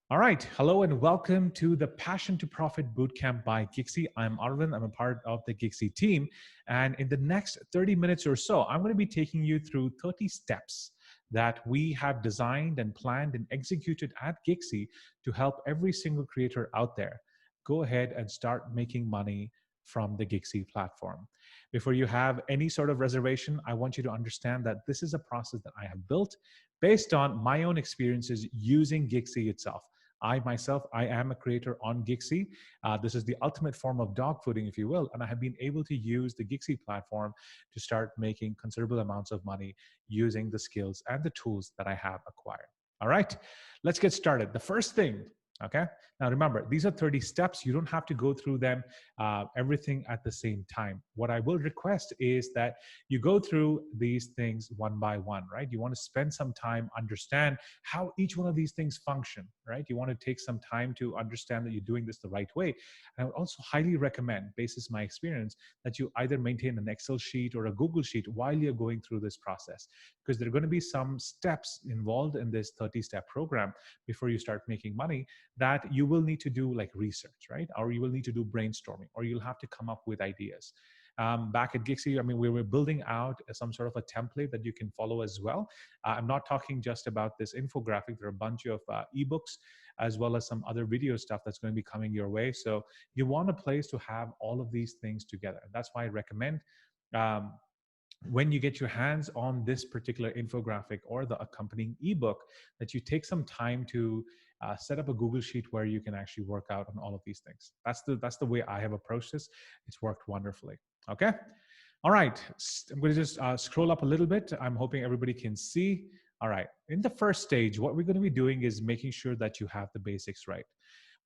All right. Hello and welcome to the Passion to Profit Bootcamp by Gigsy. I'm Arvind. I'm a part of the Gigsy team. And in the next 30 minutes or so, I'm going to be taking you through 30 steps that we have designed and planned and executed at Gigsy to help every single creator out there go ahead and start making money from the Gigsy platform. Before you have any sort of reservation, I want you to understand that this is a process that I have built based on my own experiences using Gigsy itself. I myself, I am a creator on Gigsy. This is the ultimate form of dog fooding, if you will, and I have been able to use the Gigsy platform to start making considerable amounts of money using the skills and the tools that I have acquired. All right, let's get started. The first thing, okay, now remember, these are 30 steps. You don't have to go through them everything at the same time. What I will request is that you go through these things one by one, right? You want to spend some time, understand how each one of these things function, right? You want to take some time to understand that you're doing this the right way. And I would also highly recommend, basis my experience, that you either maintain an Excel sheet or a Google sheet while you're going through this process, because there are going to be some steps involved in this 30-step program before you start making money that you will need to do, like research, right? Or you will need to do brainstorming, or you'll have to come up with ideas. Back at Gigsy, I mean, we were building out some sort of a template that you can follow as well. I'm not talking just about this infographic. There are a bunch of ebooks as well as some other video stuff that's going to be coming your way. So you want a place to have all of these things together. That's why I recommend um, when you get your hands on this particular infographic or the accompanying ebook, that you take some time to set up a Google sheet where you can actually work out on all of these things. That's the way I have approached this. It's worked wonderfully. Okay. All right. I'm going to just scroll up a little bit. I'm hoping everybody can see. All right. In the first stage, what we're going to be doing is making sure that you have the basics right.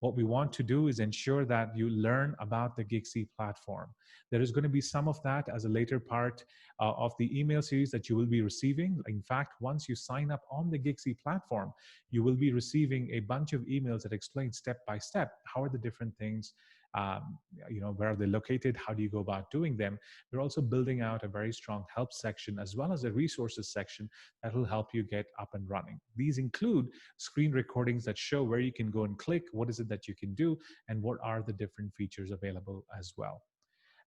What we want to do is ensure that you learn about the Gigsy platform. There is going to be some of that as a later part of the email series that you will be receiving. In fact, once you sign up on the Gigsy platform, you will be receiving a bunch of emails that explain step by step how are the different things, where are they located, how do you go about doing them. We're also building out a very strong help section as well as a resources section that will help you get up and running. These include screen recordings that show where you can go and click, what is it that you can do, and what are the different features available as well.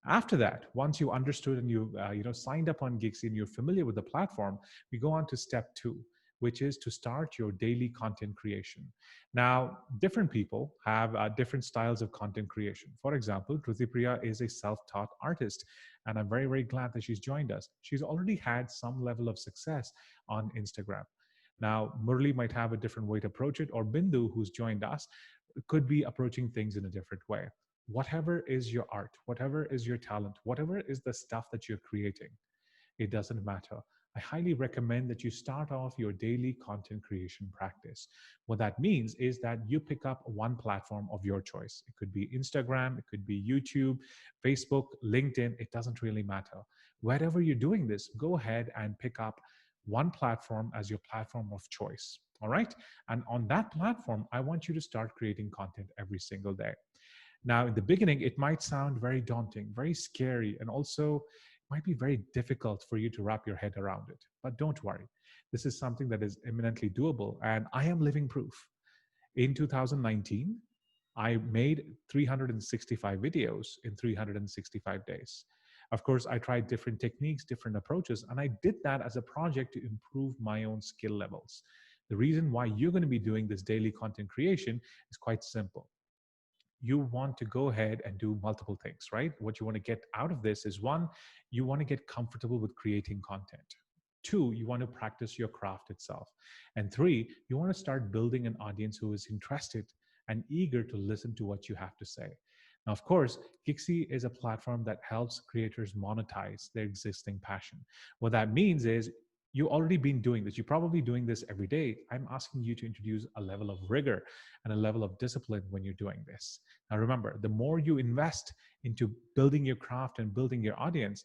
After that, once you understood and you signed up on Gigsy and you're familiar with the platform, we go on to step 2, which is to start your daily content creation. Now, different people have different styles of content creation. For example, Kruti Priya is a self-taught artist, and I'm very, very glad that she's joined us. She's already had some level of success on Instagram. Now, Murli might have a different way to approach it, or Bindu, who's joined us, could be approaching things in a different way. Whatever is your art, whatever is your talent, whatever is the stuff that you're creating, it doesn't matter. I highly recommend that you start off your daily content creation practice. What that means is that you pick up one platform of your choice. It could be Instagram, it could be YouTube, Facebook, LinkedIn, it doesn't really matter. Wherever you're doing this, go ahead and pick up one platform as your platform of choice. All right. And on that platform, I want you to start creating content every single day. Now, in the beginning, it might sound very daunting, very scary, and also it might be very difficult for you to wrap your head around it. But don't worry. This is something that is eminently doable, and I am living proof. In 2019, I made 365 videos in 365 days. Of course, I tried different techniques, different approaches, and I did that as a project to improve my own skill levels. The reason why you're going to be doing this daily content creation is quite simple. You want to go ahead and do multiple things, right? What you want to get out of this is, one, you want to get comfortable with creating content. Two, you want to practice your craft itself. And three, you want to start building an audience who is interested and eager to listen to what you have to say. Now, of course, Gigsy is a platform that helps creators monetize their existing passion. What that means is you already been doing this. You're probably doing this every day. I'm asking you to introduce a level of rigor and a level of discipline when you're doing this. Now, remember, the more you invest into building your craft and building your audience,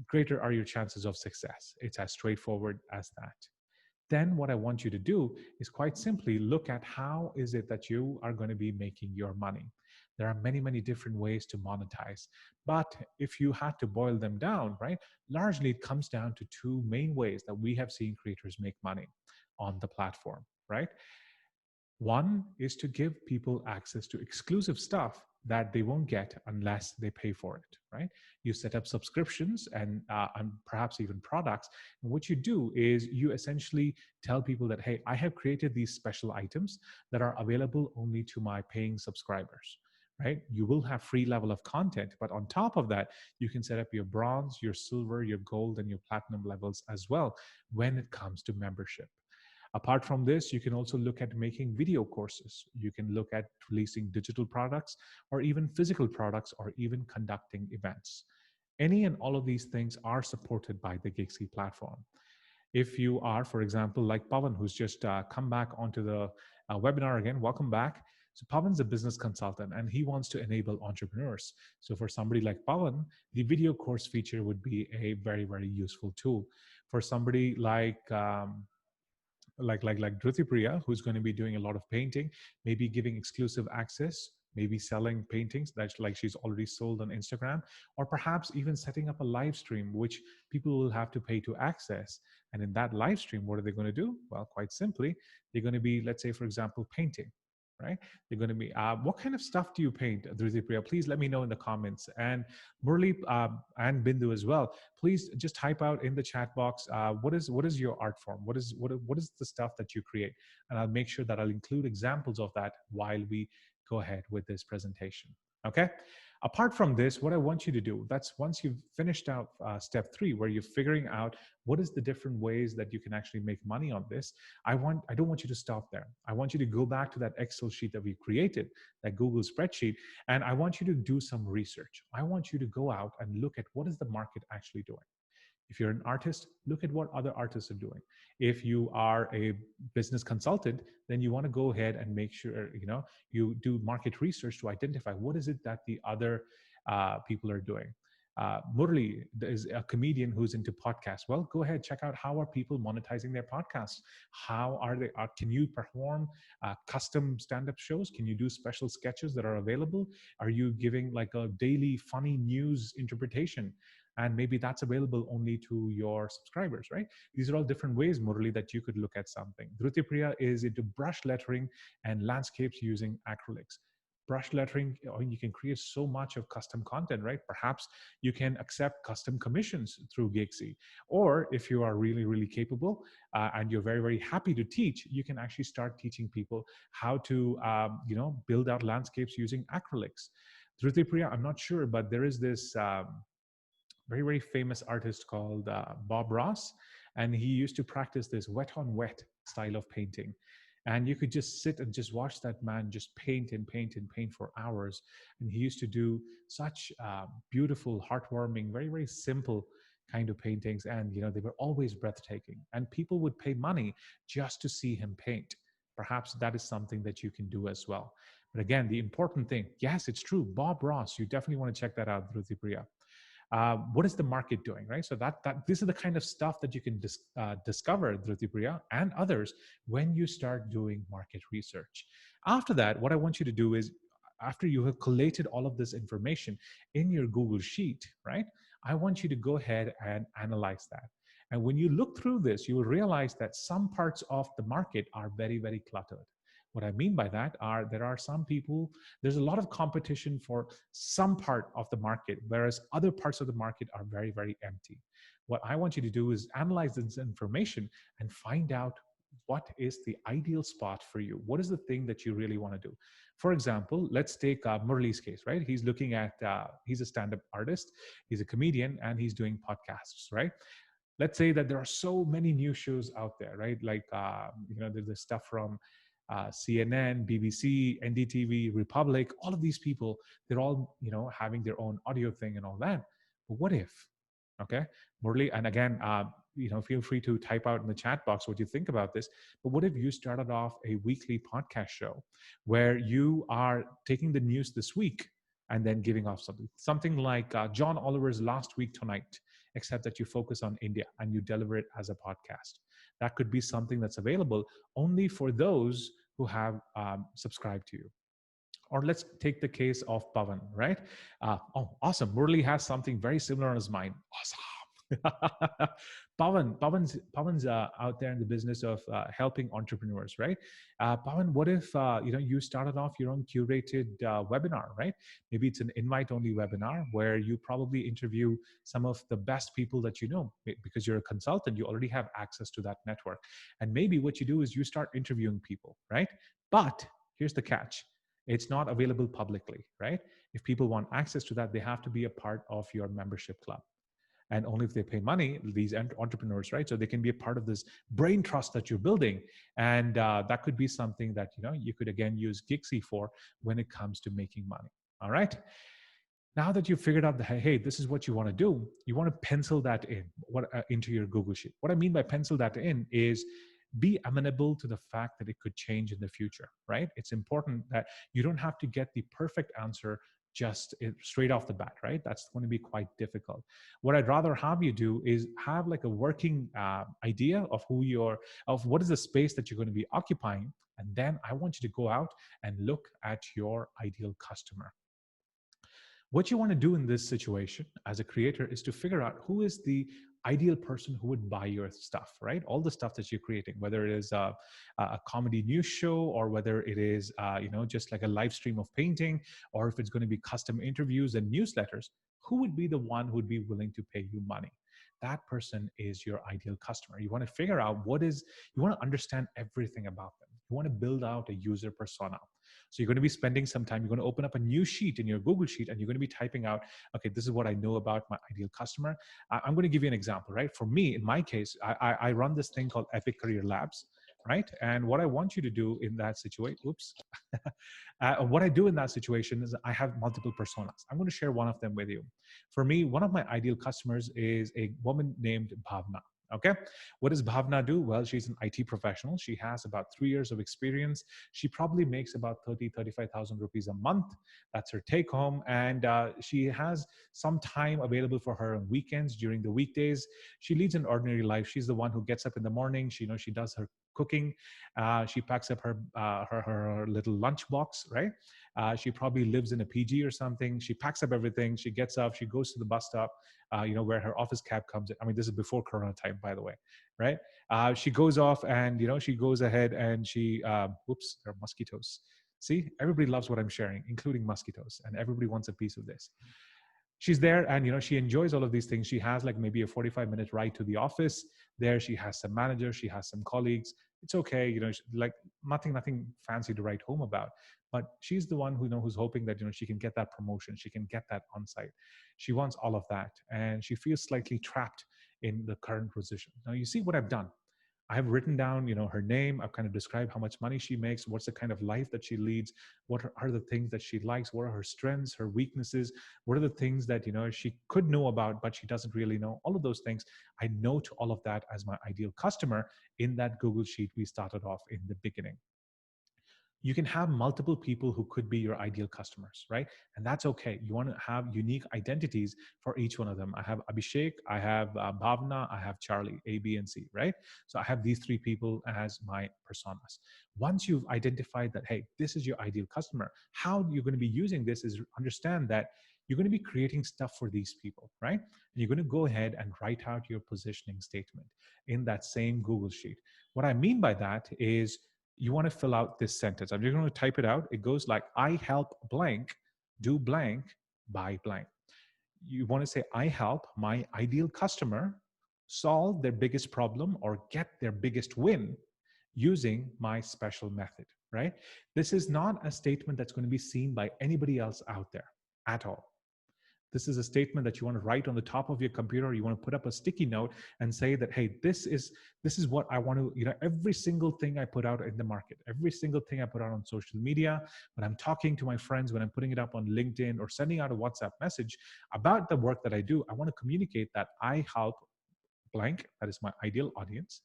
greater are your chances of success. It's as straightforward as that. Then what I want you to do is quite simply look at how is it that you are going to be making your money. There are many, many different ways to monetize. But if you had to boil them down, right, largely it comes down to two main ways that we have seen creators make money on the platform, right? One is to give people access to exclusive stuff that they won't get unless they pay for it, right? You set up subscriptions and perhaps even products. And what you do is you essentially tell people that, hey, I have created these special items that are available only to my paying subscribers. Right? You will have free level of content, but on top of that, you can set up your bronze, your silver, your gold, and your platinum levels as well when it comes to membership. Apart from this, you can also look at making video courses. You can look at releasing digital products or even physical products or even conducting events. Any and all of these things are supported by the Gigsy platform. If you are, for example, like Pavan, who's just come back onto the webinar again, welcome back. So Pavan's a business consultant and he wants to enable entrepreneurs. So for somebody like Pavan, the video course feature would be a very, very useful tool. For somebody like Dhruti Priya, who's going to be doing a lot of painting, maybe giving exclusive access, maybe selling paintings that like she's already sold on Instagram, or perhaps even setting up a live stream, which people will have to pay to access. And in that live stream, what are they going to do? Well, quite simply, they're going to be, let's say, for example, painting. Right? They're going to be, what kind of stuff do you paint, Dhruti Priya? Please let me know in the comments. And Murli and Bindu as well, please just type out in the chat box what is your art form, what is the stuff that you create, and I'll make sure that I'll include examples of that while we go ahead with this presentation. Okay, apart from this, what I want you to do, that's once you've finished out step 3, where you're figuring out what is the different ways that you can actually make money on this. I don't want you to stop there. I want you to go back to that Excel sheet that we created, that Google spreadsheet, and I want you to do some research. I want you to go out and look at what is the market actually doing. If you're an artist, look at what other artists are doing. If you are a business consultant, then you want to go ahead and make sure you do market research to identify what is it that the other people are doing. Murli is a comedian who's into podcasts. Well, go ahead, check out how are people monetizing their podcasts. How are they? Can you perform custom stand-up shows? Can you do special sketches that are available? Are you giving like a daily funny news interpretation? And maybe that's available only to your subscribers, right? These are all different ways, Murali, that you could look at something. Dhruti Priya is into brush lettering and landscapes using acrylics. Brush lettering, you can create so much of custom content, right? Perhaps you can accept custom commissions through Gigsy. Or if you are really, really capable and you're very, very happy to teach, you can actually start teaching people how to, build out landscapes using acrylics. Dhruti Priya, I'm not sure, but there is this very, very famous artist called Bob Ross. And he used to practice this wet on wet style of painting. And you could just sit and just watch that man just paint and paint and paint for hours. And he used to do such beautiful, heartwarming, very, very simple kind of paintings. And, they were always breathtaking. And people would pay money just to see him paint. Perhaps that is something that you can do as well. But again, the important thing, yes, it's true. Bob Ross, you definitely want to check that out, Dhruti Priya. What is the market doing, right? So that this is the kind of stuff that you can discover, Dhruti Priya and others, when you start doing market research. After that, what I want you to do is, after you have collated all of this information in your Google Sheet, right? I want you to go ahead and analyze that. And when you look through this, you will realize that some parts of the market are very, very cluttered. What I mean by that are there are some people, there's a lot of competition for some part of the market, whereas other parts of the market are very, very empty. What I want you to do is analyze this information and find out what is the ideal spot for you. What is the thing that you really want to do? For example, let's take Murli's case, right? He's looking at, he's a stand-up artist, he's a comedian, and he's doing podcasts, right? Let's say that there are so many news shows out there, right? Like, there's this stuff from CNN, BBC, NDTV, Republic, all of these people, they're all, having their own audio thing and all that. But what if, okay, Murli, and again, feel free to type out in the chat box what you think about this. But what if you started off a weekly podcast show where you are taking the news this week and then giving off something like John Oliver's Last Week Tonight, except that you focus on India and you deliver it as a podcast. That could be something that's available only for those who have subscribed to you. Or let's take the case of Pavan, right? Oh, awesome. Murli has something very similar on his mind. Awesome. Pawan's out there in the business of helping entrepreneurs, right? Pawan, what if you started off your own curated webinar, right? Maybe it's an invite-only webinar where you probably interview some of the best people that you know because you're a consultant. You already have access to that network, and maybe what you do is you start interviewing people, right? But here's the catch: it's not available publicly, right? If people want access to that, they have to be a part of your membership club, and only if they pay money, these entrepreneurs, right? So they can be a part of this brain trust that you're building, and that could be something that you could again use Gigsy for when it comes to making money. All right. Now that you've figured out that, hey, this is what you want to do, you want to pencil that in into your Google Sheet. What I mean by pencil that in is be amenable to the fact that it could change in the future, right? It's important that you don't have to get the perfect answer just straight off the bat, right? That's going to be quite difficult. What I'd rather have you do is have like a working idea of of what is the space that you're going to be occupying, and then I want you to go out and look at your ideal customer. What you want to do in this situation as a creator is to figure out who is the ideal person who would buy your stuff, right? All the stuff that you're creating, whether it is a comedy news show, or whether it is just like a live stream of painting, or if it's going to be custom interviews and newsletters, who would be the one who would be willing to pay you money? That person is your ideal customer. You want to figure out you want to understand everything about them. You want to build out a user persona. So you're going to be spending some time, you're going to open up a new sheet in your Google Sheet, and you're going to be typing out, okay, this is what I know about my ideal customer. I'm going to give you an example, right? For me, in my case, I run this thing called Epic Career Labs, right? And what I want you to do in that situation, what I do in that situation is I have multiple personas. I'm going to share one of them with you. For me, one of my ideal customers is a woman named Bhavna. Okay. What does Bhavna do? Well, she's an IT professional. She has about 3 years of experience. She probably makes about 35,000 rupees a month. That's her take home. And she has some time available for her on weekends. During the weekdays, she leads an ordinary life. She's the one who gets up in the morning. She does her cooking. She packs up her little lunch box, right? She probably lives in a PG or something. She packs up everything. She gets up. She goes to the bus stop, where her office cab comes in. I mean, this is before Corona time, by the way, right? She goes off, and she goes ahead and she, whoops, there are mosquitoes. See, everybody loves what I'm sharing, including mosquitoes, and everybody wants a piece of this. She's there, and she enjoys all of these things. She has like maybe a 45-minute ride to the office. There she has some managers, she has some colleagues. It's okay, like nothing fancy to write home about, but she's the one who's hoping that she can get that promotion, she can get that on site. She wants all of that, and she feels slightly trapped in the current position. Now you see what I've done. I have written down, her name. I've kind of described how much money she makes, what's the kind of life that she leads, what are the things that she likes, what are her strengths, her weaknesses, what are the things that she could know about but she doesn't really know. All of those things, I note all of that as my ideal customer in that Google Sheet we started off in the beginning. You can have multiple people who could be your ideal customers, right? And that's okay. You want to have unique identities for each one of them. I have Abhishek, I have Bhavna, I have Charlie, A, B, and C, right? So I have these three people as my personas. Once you've identified that, hey, this is your ideal customer, how you're going to be using this is understand that you're going to be creating stuff for these people, right? And you're going to go ahead and write out your positioning statement in that same Google Sheet. What I mean by that is you want to fill out this sentence. I'm just going to type it out. It goes like, I help blank do blank by blank. You want to say, I help my ideal customer solve their biggest problem or get their biggest win using my special method, right? This is not a statement that's going to be seen by anybody else out there at all. This is a statement that you want to write on the top of your computer. You want to put up a sticky note and say that, hey, this is what I want to, every single thing I put out in the market, every single thing I put out on social media, when I'm talking to my friends, when I'm putting it up on LinkedIn or sending out a WhatsApp message about the work that I do, I want to communicate that I help blank, that is my ideal audience,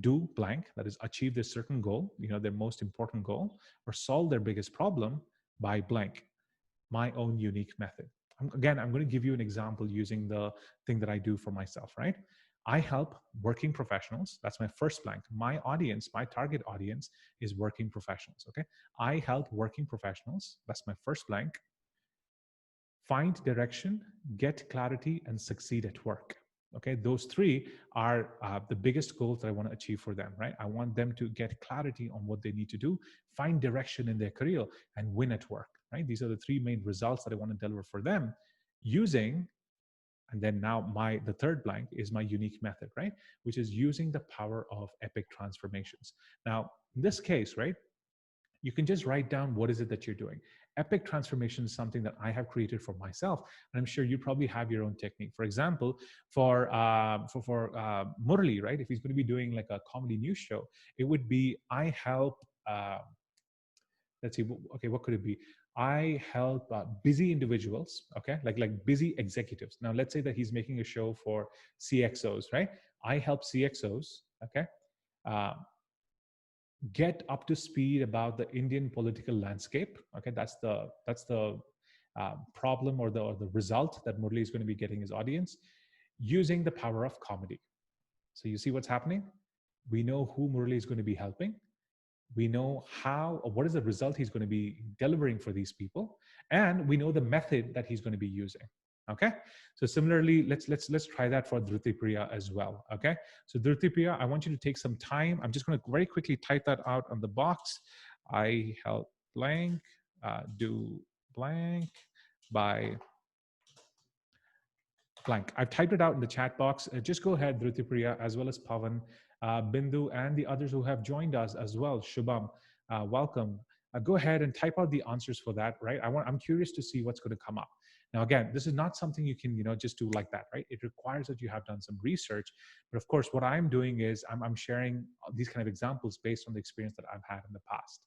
do blank, that is achieve this certain goal, their most important goal, or solve their biggest problem by blank, my own unique method. Again, I'm going to give you an example using the thing that I do for myself, right? I help working professionals. That's my first blank. My audience, my target audience is working professionals, okay? I help working professionals. That's my first blank. Find direction, get clarity, and succeed at work. Okay, those three are the biggest goals that I want to achieve for them, right? I want them to get clarity on what they need to do, find direction in their career, and win at work, right? These are the three main results that I want to deliver for them using, and then now the third blank is my unique method, right? Which is using the power of epic transformations. Now, in this case, right, you can just write down what is it that you're doing. Epic transformation is something that I have created for myself, and I'm sure you probably have your own technique. For example, for Murali, right? If he's going to be doing like a comedy news show, it would be I help. Let's see. Okay, what could it be? I help busy individuals. Okay, like busy executives. Now, let's say that he's making a show for CXOs, right? I help CXOs. Okay. Uh, get up to speed about the Indian political landscape. Okay, that's the problem or the result that Murli is going to be getting his audience using the power of comedy. So you see what's happening. We know who Murli is going to be helping. We know how or what is the result he's going to be delivering for these people, and we know the method that he's going to be using. Okay, so similarly, let's try that for Dhrutipriya as well. Okay, so Dhrutipriya, I want you to take some time. I'm just going to very quickly type that out on the box. I help blank do blank by blank. I've typed it out in the chat box. Just go ahead, Dhrutipriya, as well as Pavan, Bindu, and the others who have joined us as well. Shubham, welcome. Go ahead and type out the answers for that, right? I'm curious to see what's going to come up. Now, again, this is not something you can, just do like that, right? It requires that you have done some research. But of course, what I'm doing is I'm sharing these kind of examples based on the experience that I've had in the past.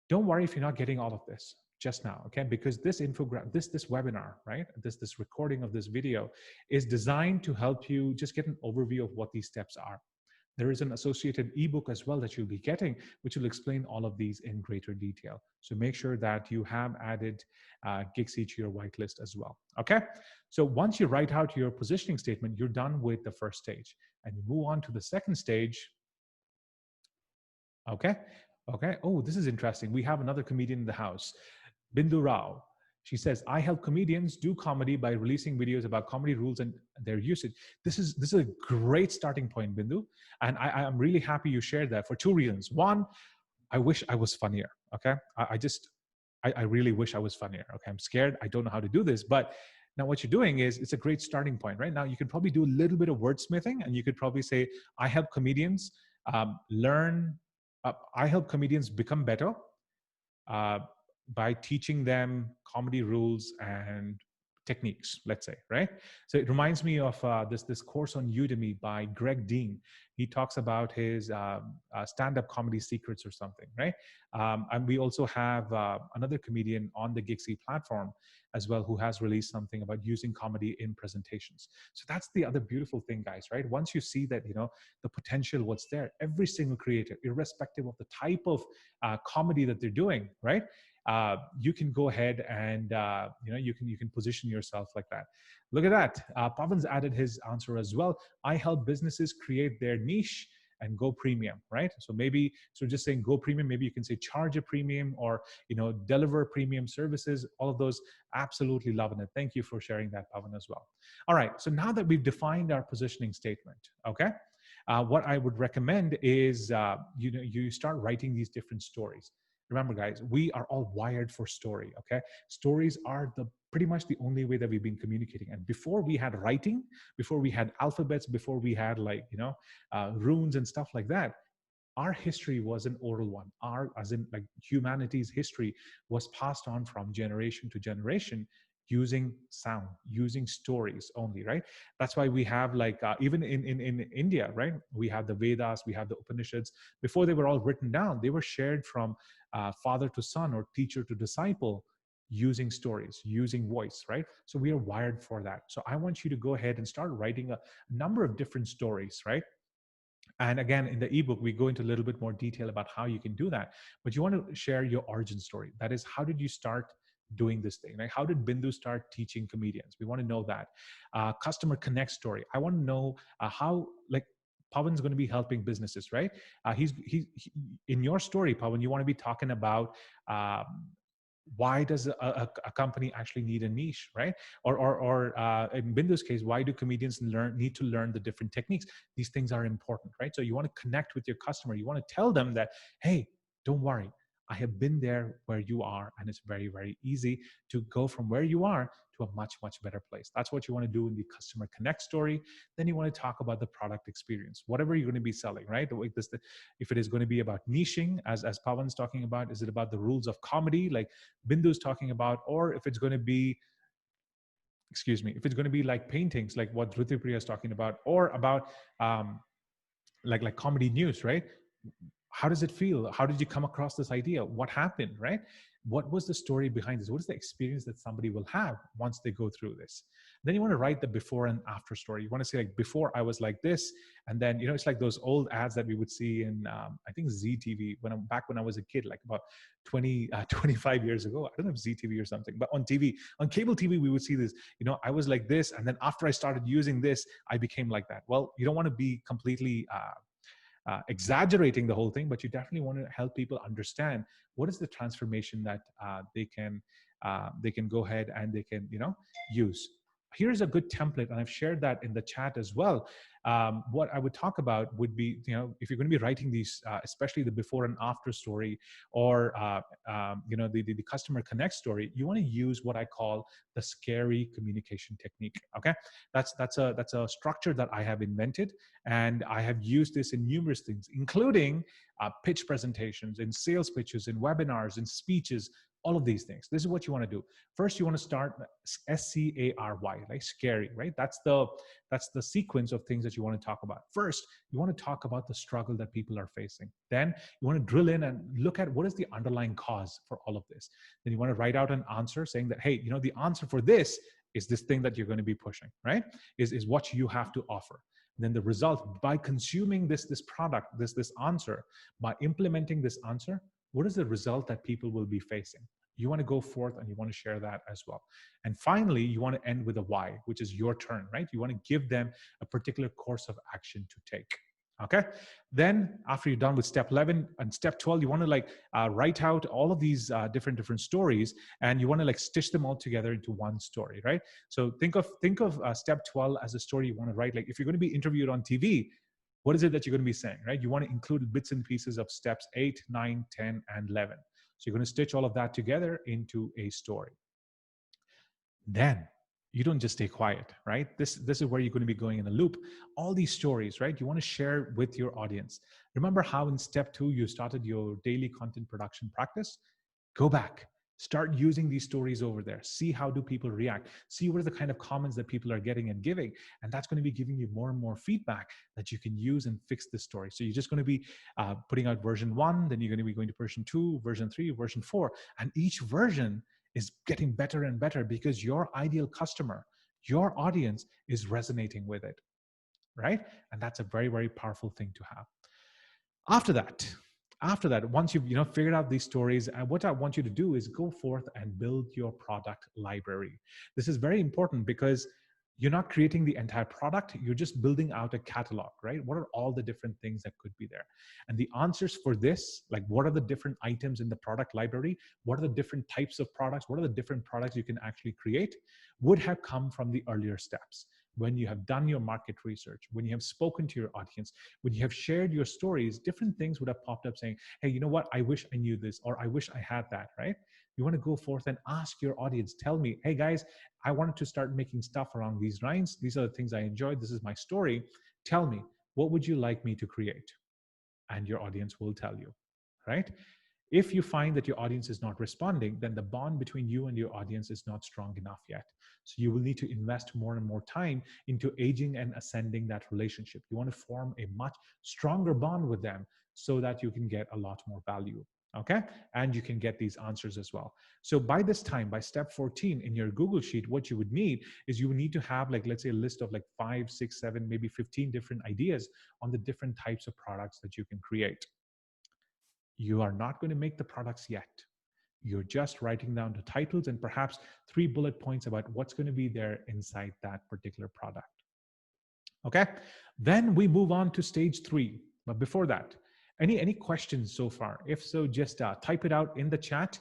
Don't worry if you're not getting all of this just now, okay? Because this infographic, this webinar, right? This recording of this video is designed to help you just get an overview of what these steps are. There is an associated ebook as well that you'll be getting, which will explain all of these in greater detail. So make sure that you have added Gigsy to your whitelist as well, okay? So once you write out your positioning statement, you're done with the first stage, and you move on to the second stage. Okay. Okay. Oh, this is interesting. We have another comedian in the house, Bindu Rao. She says, I help comedians do comedy by releasing videos about comedy rules and their usage. This is a great starting point, Bindu. And I'm really happy you shared that for two reasons. One, I wish I was funnier. Okay. I really wish I was funnier. Okay. I'm scared. I don't know how to do this. But now what you're doing is it's a great starting point, right? Now you could probably do a little bit of wordsmithing, and you could probably say, I help comedians I help comedians become better uh, by teaching them comedy rules and techniques, let's say, right? So it reminds me of this course on Udemy by Greg Dean. He talks about his stand-up comedy secrets or something, right? And we also have another comedian on the Gigsy platform as well who has released something about using comedy in presentations. So that's the other beautiful thing, guys, right? Once you see that, the potential, what's there, every single creator, irrespective of the type of comedy that they're doing, right? You can go ahead and you can position yourself like that. Look at that. Pavan's added his answer as well. I help businesses create their niche and go premium, right? So maybe, so just saying go premium, maybe you can say charge a premium or, deliver premium services, all of those. Absolutely loving it. Thank you for sharing that, Pavan, as well. All right, so now that we've defined our positioning statement, okay, what I would recommend is, you start writing these different stories. Remember, guys, we are all wired for story, okay? Stories are pretty much the only way that we've been communicating. And before we had writing, before we had alphabets, before we had runes and stuff like that, our history was an oral one. As in like humanity's history was passed on from generation to generation using sound, using stories only, right? That's why we have even in India, right? We have the Vedas, we have the Upanishads. Before they were all written down, they were shared from father to son or teacher to disciple using stories, using voice, right? So we are wired for that. So I want you to go ahead and start writing a number of different stories, right? And again, in the ebook, we go into a little bit more detail about how you can do that. But you want to share your origin story. That is, how did you start doing this thing? Like, how did Bindu start teaching comedians? We want to know that. Customer connect story. I want to know how, Pawan's going to be helping businesses, right? He in your story, Pawan, you want to be talking about why does a company actually need a niche, right? Or in Bindu's case, why do comedians need to learn the different techniques? These things are important, right? So you want to connect with your customer. You want to tell them that, hey, don't worry, I have been there where you are, and it's very, very easy to go from where you are to a much, much better place. That's what you want to do in the customer connect story. Then you want to talk about the product experience, whatever you're going to be selling, right? If it is going to be about niching, as Pawan's talking about, is it about the rules of comedy, like Bindu's talking about, or if it's going to be, excuse me, if it's going to be like paintings, like what Dhruti is talking about, or about like comedy news, right? How does it feel? How did you come across this idea? What happened, right? What was the story behind this? What is the experience that somebody will have once they go through this? Then you want to write the before and after story. You want to say, like, before I was like this, and then, it's like those old ads that we would see in I think ZTV when I was a kid, like about 25 years ago. I don't know if ZTV or something, but on TV, on cable TV, we would see this. I was like this, and then after I started using this, I became like that. Well, you don't want to be completely exaggerating the whole thing, but you definitely want to help people understand what is the transformation that they can go ahead and they can use. Here's a good template, and I've shared that in the chat as well. What I would talk about would be, if you're going to be writing these, especially the before and after story, or the customer connect story, you want to use what I call the scary communication technique. Okay, that's a structure that I have invented, and I have used this in numerous things, including pitch presentations, in sales pitches, in webinars, in speeches, all of these things. This is what you want to do. First, you want to start SCARY, like scary, right? That's the sequence of things that you want to talk about. First, you want to talk about the struggle that people are facing. Then you want to drill in and look at what is the underlying cause for all of this. Then you want to write out an answer saying that, hey, the answer for this is this thing that you're going to be pushing, right? Is what you have to offer. And then the result, by consuming this product, this answer, by implementing this answer, what is the result that people will be facing? You want to go forth and you want to share that as well. And finally, you want to end with a why, which is your turn, right? You want to give them a particular course of action to take. Okay. Then after you're done with step 11 and step 12, you want to write out all of these different stories, and you want to stitch them all together into one story, right? So think of step 12 as a story you want to write. Like if you're going to be interviewed on TV, what is it that you're going to be saying, right? You want to include bits and pieces of steps 8, 9, 10, and 11. So you're going to stitch all of that together into a story. Then you don't just stay quiet, right? This is where you're going to be going in a loop. All these stories, right? You want to share with your audience. Remember how in step 2 you started your daily content production practice? Go back. Start using these stories over there. See how do people react. See what are the kind of comments that people are getting and giving. And that's going to be giving you more and more feedback that you can use and fix this story. So you're just going to be putting out version 1, then you're going to be going to version 2, version 3, version 4. And each version is getting better and better because your ideal customer, your audience is resonating with it, right? And that's a very, very powerful thing to have. After that, once you've figured out these stories, what I want you to do is go forth and build your product library. This is very important because you're not creating the entire product, you're just building out a catalog, right? What are all the different things that could be there? And the answers for this, like what are the different items in the product library? What are the different types of products? What are the different products you can actually create? Would have come from the earlier steps. When you have done your market research, when you have spoken to your audience, when you have shared your stories, different things would have popped up saying, hey, you know what? I wish I knew this, or I wish I had that, right? You want to go forth and ask your audience, tell me, hey guys, I wanted to start making stuff around these lines. These are the things I enjoyed. This is my story. Tell me, what would you like me to create? And your audience will tell you, right? If you find that your audience is not responding, then the bond between you and your audience is not strong enough yet. So you will need to invest more and more time into aging and ascending that relationship. You want to form a much stronger bond with them so that you can get a lot more value. Okay. And you can get these answers as well. So by this time, by step 14 in your Google Sheet, what you would need is you would need to have let's say a list of 5, 6, 7, maybe 15 different ideas on the different types of products that you can create. You are not going to make the products yet. You're just writing down the titles and perhaps 3 bullet points about what's going to be there inside that particular product. Okay. Then we move on to stage 3. But before that, any questions so far? If so, just type it out in the chat.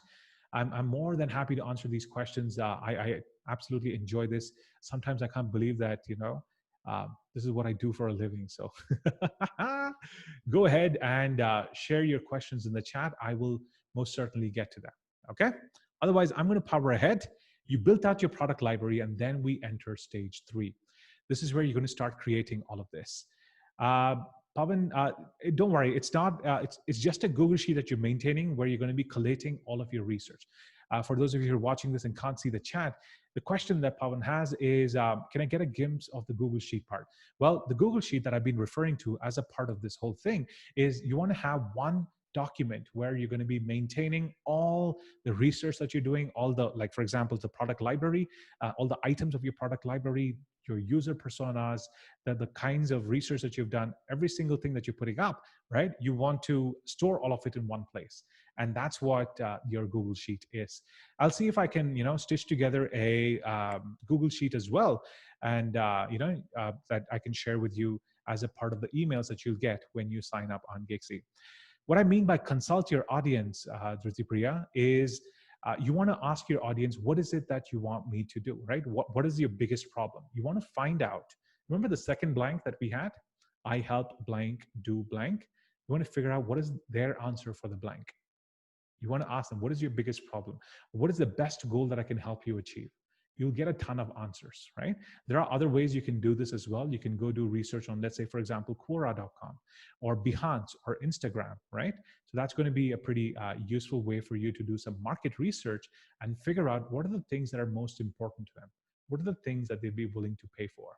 I'm more than happy to answer these questions. I absolutely enjoy this. Sometimes I can't believe that, this is what I do for a living. So go ahead and share your questions in the chat. I will most certainly get to that. Okay. Otherwise, I'm going to power ahead. You built out your product library, and then we enter stage 3. This is where you're going to start creating all of this. Uh, Pavan, don't worry. It's not. It's just a Google sheet that you're maintaining, where you're going to be collating all of your research. For those of you who are watching this and can't see the chat, the question that Pavan has is, can I get a glimpse of the Google Sheet part? Well, the Google Sheet that I've been referring to as a part of this whole thing is you want to have one document where you're going to be maintaining all the research that you're doing, all the, like, for example, the product library, all the items of your product library, your user personas, the kinds of research that you've done, every single thing that you're putting up, right? You want to store all of it in one place. And that's what your Google Sheet is. I'll see if I can, stitch together a Google Sheet as well. And, that I can share with you as a part of the emails that you'll get when you sign up on Gigsy. What I mean by consult your audience, Dhruti, is you want to ask your audience, what is it that you want me to do, right? What is your biggest problem? You want to find out. Remember the second blank that we had? I help blank do blank. You want to figure out what is their answer for the blank. You want to ask them, what is your biggest problem? What is the best goal that I can help you achieve? You'll get a ton of answers, right? There are other ways you can do this as well. You can go do research on, let's say, for example, Quora.com or Behance or Instagram, right? So that's going to be a pretty useful way for you to do some market research and figure out what are the things that are most important to them. What are the things that they'd be willing to pay for?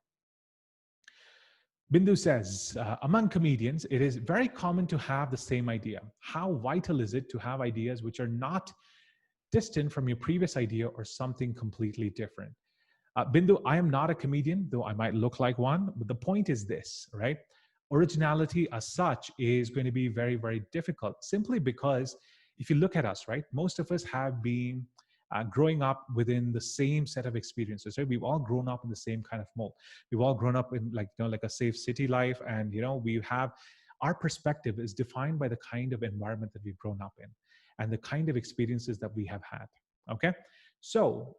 Bindu says, among comedians, it is very common to have the same idea. How vital is it to have ideas which are not distant from your previous idea or something completely different? Bindu, I am not a comedian, though I might look like one, but the point is this, right? Originality as such is going to be very, very difficult, simply because if you look at us, right, most of us have been growing up within the same set of experiences, right? We've all grown up in the same kind of mold. We've all grown up in, like a safe city life, and we have, our perspective is defined by the kind of environment that we've grown up in and the kind of experiences that we have had. Okay, so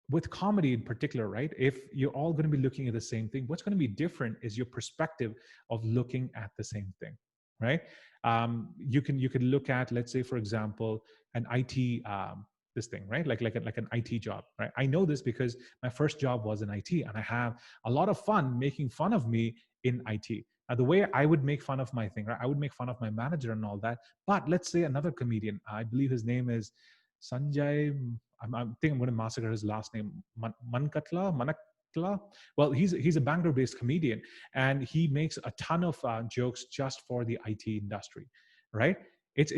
with comedy in particular, right, if you're all going to be looking at the same thing, what's going to be different is your perspective of looking at the same thing, right? You can look at, let's say, for example, an IT this thing, right? Like an IT job, right? I know this because my first job was in IT, and I have a lot of fun making fun of me in IT. Now, the way I would make fun of my thing, right? I would make fun of my manager and all that. But let's say another comedian, I believe his name is Sanjay. I think I'm going to massacre his last name. Manakla. Well, he's a Bangalore-based comedian, and he makes a ton of jokes just for the IT industry, right? It's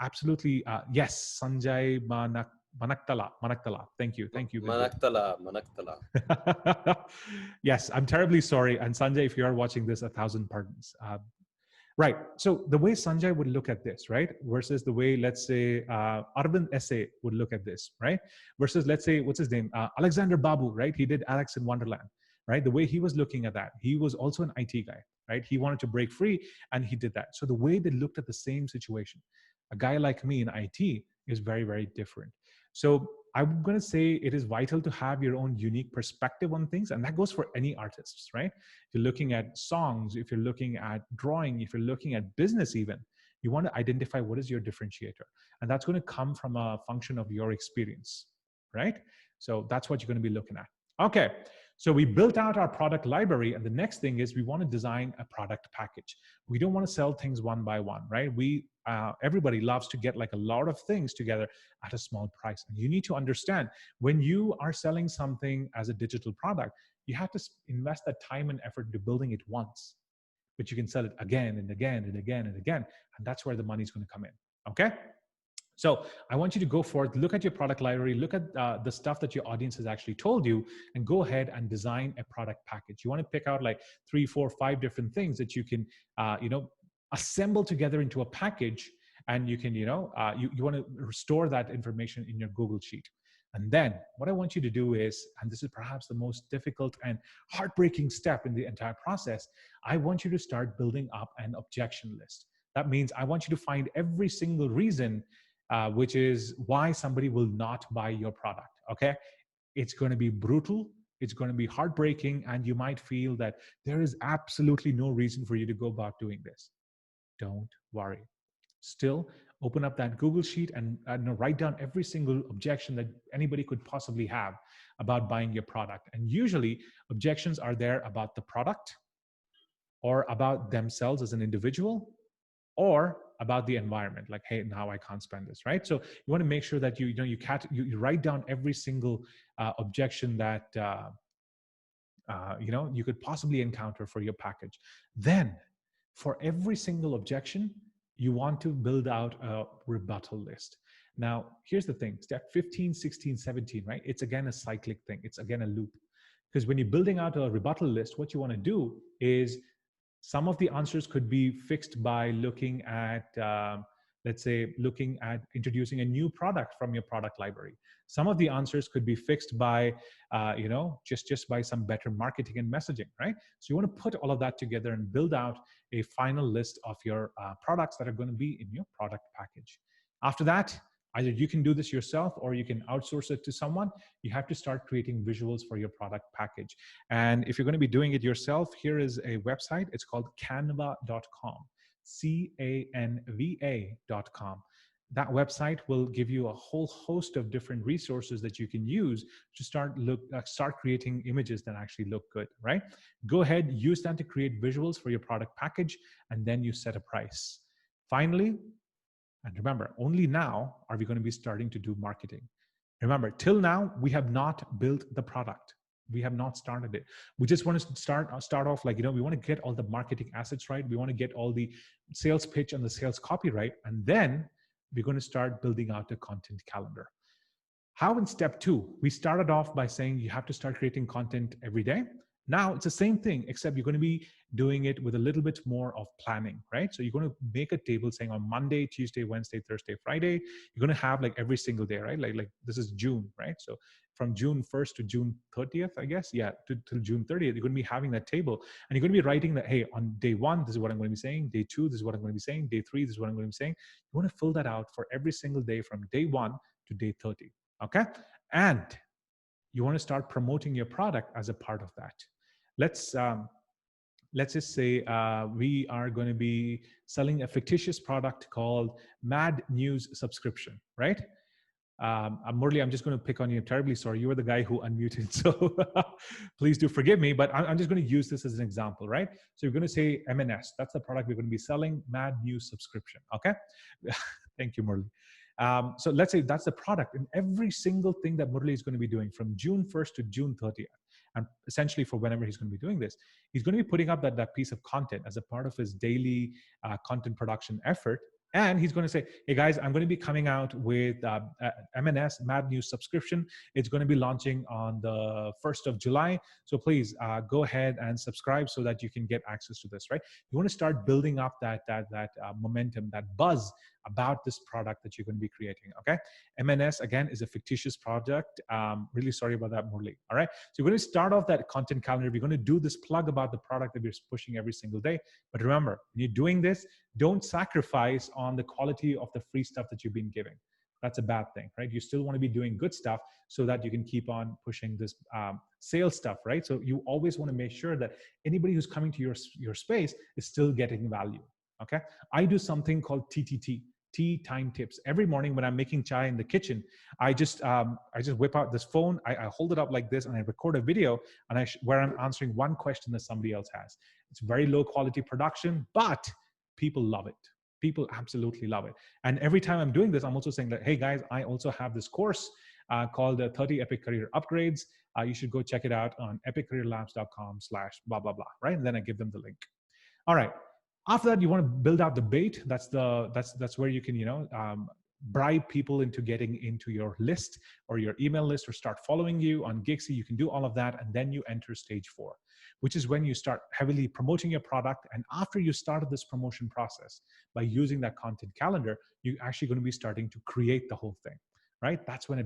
absolutely yes, Sanjay Manaktala. Thank you, Bindu. Manaktala. Yes, I'm terribly sorry, and Sanjay, if you are watching this, 1,000 pardons. Right. So the way Sanjay would look at this, right, versus the way, let's say, Arvind Essay would look at this, right, versus, let's say, what's his name, Alexander Babu, right? He did Alex in Wonderland, right? The way he was looking at that, he was also an IT guy, right? He wanted to break free, and he did that. So the way they looked at the same situation, a guy like me in IT is very, very different. So I'm going to say it is vital to have your own unique perspective on things. And that goes for any artists, right? If you're looking at songs, if you're looking at drawing, if you're looking at business even, you want to identify what is your differentiator. And that's going to come from a function of your experience, right? So that's what you're going to be looking at. Okay, so we built out our product library, and the next thing is we want to design a product package. We don't want to sell things one by one, right? Everybody loves to get like a lot of things together at a small price. And you need to understand, when you are selling something as a digital product, you have to invest that time and effort into building it once, but you can sell it again and again and again and again. And that's where the money is going to come in. Okay. So I want you to go forth, look at your product library, look at the stuff that your audience has actually told you, and go ahead and design a product package. You want to pick out like 3, 4, 5 different things that you can, assemble together into a package, and you can, you want to restore that information in your Google Sheet. And then what I want you to do is, and this is perhaps the most difficult and heartbreaking step in the entire process, I want you to start building up an objection list. That means I want you to find every single reason which is why somebody will not buy your product. Okay, it's going to be brutal, it's going to be heartbreaking, and you might feel that there is absolutely no reason for you to go about doing this. Don't worry. Still, open up that Google sheet and write down every single objection that anybody could possibly have about buying your product. And usually, objections are there about the product, or about themselves as an individual, or about the environment, like, hey, now I can't spend this, right? So you want to make sure that you write down every single objection that you could possibly encounter for your package. Then, for every single objection, you want to build out a rebuttal list. Now, here's the thing: step 15, 16, 17, right? It's again a cyclic thing. It's again a loop. Because when you're building out a rebuttal list, what you want to do is, some of the answers could be fixed by looking at, let's say, looking at introducing a new product from your product library. Some of the answers could be fixed by, just by some better marketing and messaging, right? So you want to put all of that together and build out a final list of your products that are going to be in your product package. After that, either you can do this yourself or you can outsource it to someone. You have to start creating visuals for your product package. And if you're going to be doing it yourself, here is a website. It's called canva.com, canva.com. That website will give you a whole host of different resources that you can use to start creating images that actually look good, right? Go ahead, use that to create visuals for your product package, and then you set a price. Finally, and remember, only now are we going to be starting to do marketing. Remember, till now, we have not built the product. We have not started it. We just want to start off like, we want to get all the marketing assets right. We want to get all the sales pitch and the sales copy right. And then we're going to start building out the content calendar. How in step 2, we started off by saying you have to start creating content every day. Now it's the same thing, except you're going to be doing it with a little bit more of planning, right? So you're going to make a table saying on Monday, Tuesday, Wednesday, Thursday, Friday, you're going to have like every single day, right? Like this is June, right? So from June 1st to June 30th, I guess, till June 30th, you're going to be having that table, and you're going to be writing that, hey, on day 1, this is what I'm going to be saying. Day 2, this is what I'm going to be saying. Day 3, this is what I'm going to be saying. You want to fill that out for every single day from day 1 to day 30, okay? And you want to start promoting your product as a part of that. Let's just say we are going to be selling a fictitious product called Mad News subscription, right? Murli, I'm just going to pick on you. I'm terribly sorry. You were the guy who unmuted, so please do forgive me, but I'm just going to use this as an example, right? So you're going to say M&S. That's the product we're going to be selling, Mad News subscription, okay? Thank you, Murli. So let's say that's the product, and every single thing that Murli is going to be doing from June 1st to June 30th, and essentially for whenever he's going to be doing this, he's going to be putting up that piece of content as a part of his daily content production effort. And he's going to say, hey guys, I'm going to be coming out with M&S Mad News subscription. It's going to be launching on the 1st of July. So please go ahead and subscribe so that you can get access to this, right? You want to start building up that momentum, that buzz about this product that you're going to be creating, okay? M&S, again, is a fictitious project. Really sorry about that, Murli, all right? So you're going to start off that content calendar. We're going to do this plug about the product that we're pushing every single day. But remember, when you're doing this, don't sacrifice on the quality of the free stuff that you've been giving. That's a bad thing, right? You still want to be doing good stuff so that you can keep on pushing this sales stuff, right? So you always want to make sure that anybody who's coming to your space is still getting value, okay? I do something called TTT, tea time tips. Every morning when I'm making chai in the kitchen, I just whip out this phone, I hold it up like this, and I record a video, and where I'm answering one question that somebody else has. It's very low quality production, but people love it. People absolutely love it. And every time I'm doing this, I'm also saying that, hey guys, I also have this course called 30 Epic Career Upgrades. You should go check it out on epiccareerlabs.com/blah, blah, blah, right? And then I give them the link. All right. After that, you want to build out the bait. That's where you can, bribe people into getting into your list or your email list, or start following you on Gigsy. You can do all of that, and then you enter stage 4, which is when you start heavily promoting your product. And after you started this promotion process by using that content calendar, you're actually going to be starting to create the whole thing, right? That's when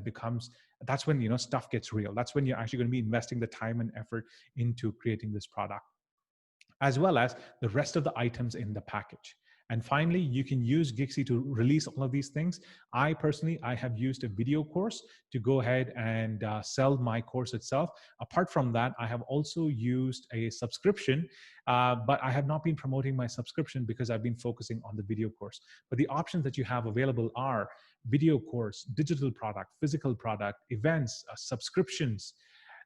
stuff gets real. That's when you're actually going to be investing the time and effort into creating this product, as well as the rest of the items in the package. And finally, you can use Gigsy to release all of these things. I personally, I have used a video course to go ahead and sell my course itself. Apart from that, I have also used a subscription, but I have not been promoting my subscription because I've been focusing on the video course. But the options that you have available are video course, digital product, physical product, events, subscriptions.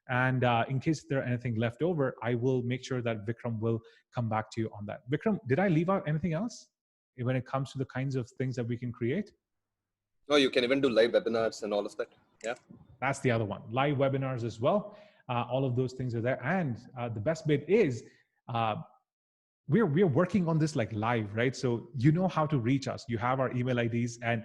And in case there are anything left over, I will make sure that Vikram will come back to you on that. Vikram, did I leave out anything else when it comes to the kinds of things that we can create? Oh, you can even do live webinars and all of that. Yeah. That's the other one. Live webinars as well. All of those things are there. And the best bit is we're working on this like live, right? So you know how to reach us. You have our email IDs, and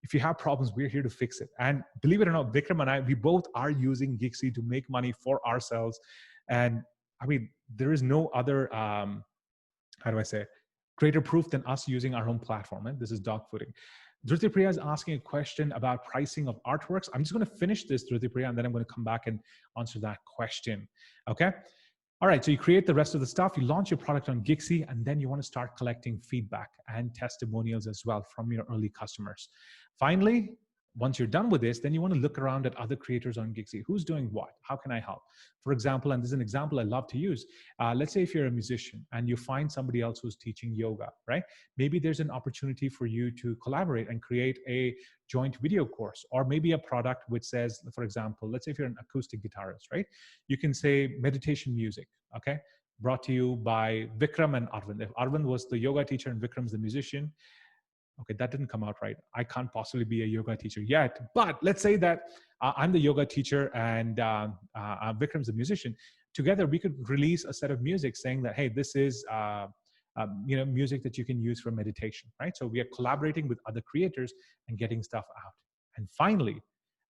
if you have problems, we're here to fix it. And believe it or not, Vikram and I, we both are using Gigsy to make money for ourselves. And I mean, there is no other, how do I say, greater proof than us using our own platform. And this is dogfooding. Dhruti Priya is asking a question about pricing of artworks. I'm just going to finish this, Dhruti Priya, and then I'm going to come back and answer that question. Okay. All right, so you create the rest of the stuff, you launch your product on Gigsy, and then you want to start collecting feedback and testimonials as well from your early customers. Finally, once you're done with this, then you want to look around at other creators on Gigsy. Who's doing what? How can I help? For example, and this is an example I love to use. Let's say if you're a musician and you find somebody else who's teaching yoga, right? Maybe there's an opportunity for you to collaborate and create a joint video course, or maybe a product which says, for example, let's say if you're an acoustic guitarist, right? You can say meditation music, okay? Brought to you by Vikram and Arvind. If Arvind was the yoga teacher and Vikram's the musician, okay, that didn't come out right. I can't possibly be a yoga teacher yet, but let's say that I'm the yoga teacher and Vikram's a musician. Together, we could release a set of music saying that, hey, this is music that you can use for meditation, right? So we are collaborating with other creators and getting stuff out. And finally,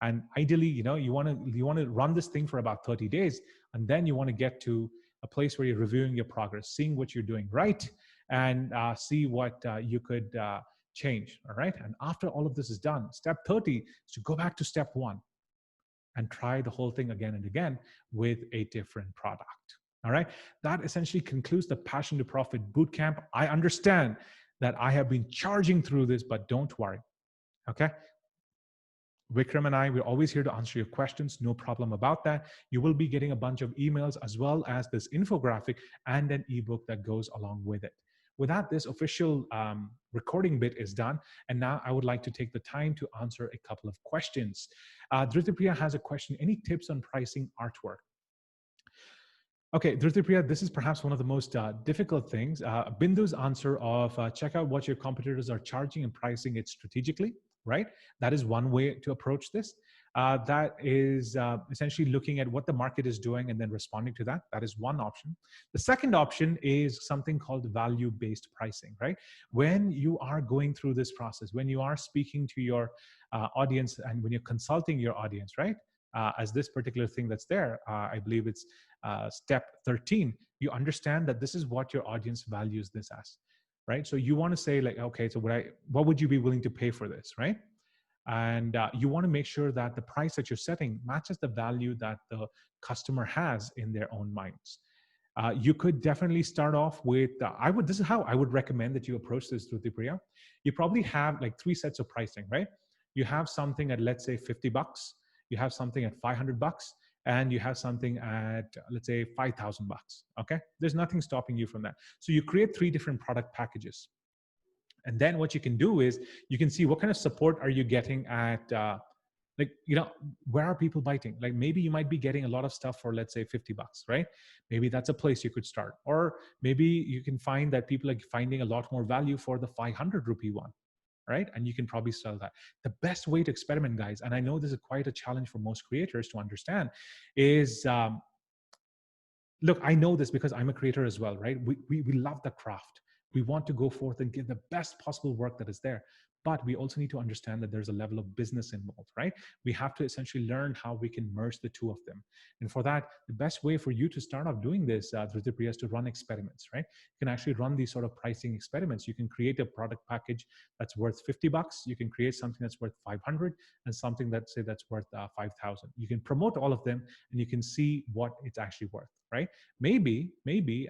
and ideally, you want to run this thing for about 30 days, and then you want to get to a place where you're reviewing your progress, seeing what you're doing right, and see what you could change. All right. And after all of this is done, step 30 is to go back to step 1 and try the whole thing again and again with a different product. All right. That essentially concludes the Passion to Profit Bootcamp. I understand that I have been charging through this, but don't worry. Okay. Vikram and I, we're always here to answer your questions. No problem about that. You will be getting a bunch of emails as well as this infographic and an ebook that goes along with it. With that, this official recording bit is done. And now I would like to take the time to answer a couple of questions. Dhruti has a question. Any tips on pricing artwork? Okay, Dhruti, this is perhaps one of the most difficult things. Bindu's answer of check out what your competitors are charging and pricing it strategically, right? That is one way to approach this. That is essentially looking at what the market is doing and then responding to that. That is one option. The second option is something called value-based pricing, right? When you are going through this process, when you are speaking to your audience and when you're consulting your audience, right? As this particular thing that's there, I believe it's step 13, you understand that this is what your audience values this as, right? So you want to say like, okay, so what would you be willing to pay for this, right? And you want to make sure that the price that you're setting matches the value that the customer has in their own minds. You could definitely start off with, this is how I would recommend that you approach this, Dhruti Priya. You probably have like 3 sets of pricing, right? You have something at, let's say, $50. You have something at $500, and you have something at, let's say, $5,000. Okay, there's nothing stopping you from that. So you create 3 different product packages, and then what you can do is you can see what kind of support are you getting at, where are people biting? Like maybe you might be getting a lot of stuff for, let's say, $50, right? Maybe that's a place you could start, or maybe you can find that people are finding a lot more value for the 500 rupee one. Right? And you can probably sell that. The best way to experiment, guys, and I know this is quite a challenge for most creators to understand, is, look, I know this because I'm a creator as well, right? We love the craft. We want to go forth and give the best possible work that is there. But we also need to understand that there's a level of business involved, right? We have to essentially learn how we can merge the two of them. And for that, the best way for you to start off doing this, Dhruti, is to run experiments, right? You can actually run these sort of pricing experiments. You can create a product package that's worth $50. You can create something that's worth 500 and something that say that's worth 5,000. You can promote all of them and you can see what it's actually worth, right? Maybe,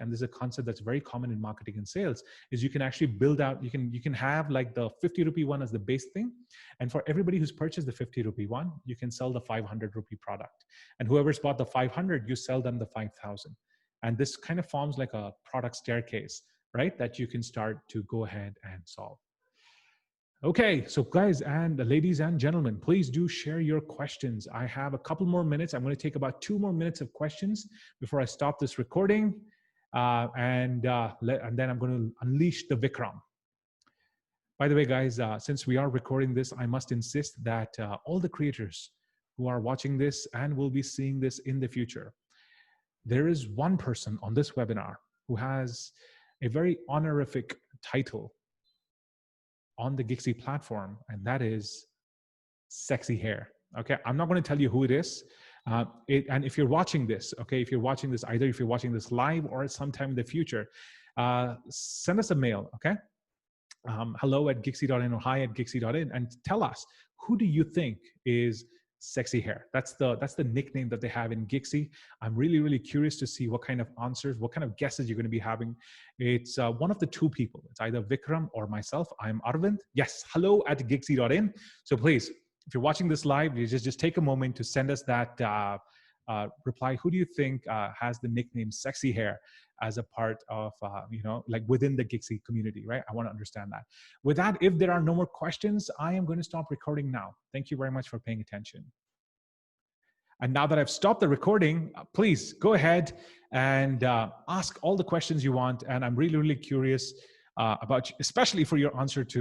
and this is a concept that's very common in marketing and sales, is you can actually build out, you can have like the 50 rupee one as the base thing. And for everybody who's purchased the 50 rupee one, you can sell the 500 rupee product. And whoever's bought the 500, you sell them the 5,000. And this kind of forms like a product staircase, right? That you can start to go ahead and solve. Okay, so guys and ladies and gentlemen, please do share your questions. I have a couple more minutes. I'm going to take about 2 more minutes of questions before I stop this recording. And then I'm going to unleash the Vikram. By the way, guys, since we are recording this, I must insist that all the creators who are watching this and will be seeing this in the future, there is one person on this webinar who has a very honorific title on the Gigsy platform, and that is sexy hair. Okay, I'm not going to tell you who it is. And if you're watching this, okay, if you're watching this, either if you're watching this live or sometime in the future, send us a mail, okay? hello@gigsy.in or hi@gigsy.in, and tell us, who do you think is sexy hair? That's the nickname that they have in Gigsy. I'm really curious to see what kind of answers, what kind of guesses you're going to be having. It's one of the two people. It's either Vikram or myself. I'm Arvind. Yes, hello@gigsy.in. So please, if you're watching this live, you just take a moment to send us that reply. Who do you think has the nickname sexy hair as a part of, like within the Gigsy community, right? I want to understand that. With that, if there are no more questions, I am going to stop recording now. Thank you very much for paying attention. And now that I've stopped the recording, please go ahead and ask all the questions you want. And I'm really curious about, especially for your answer to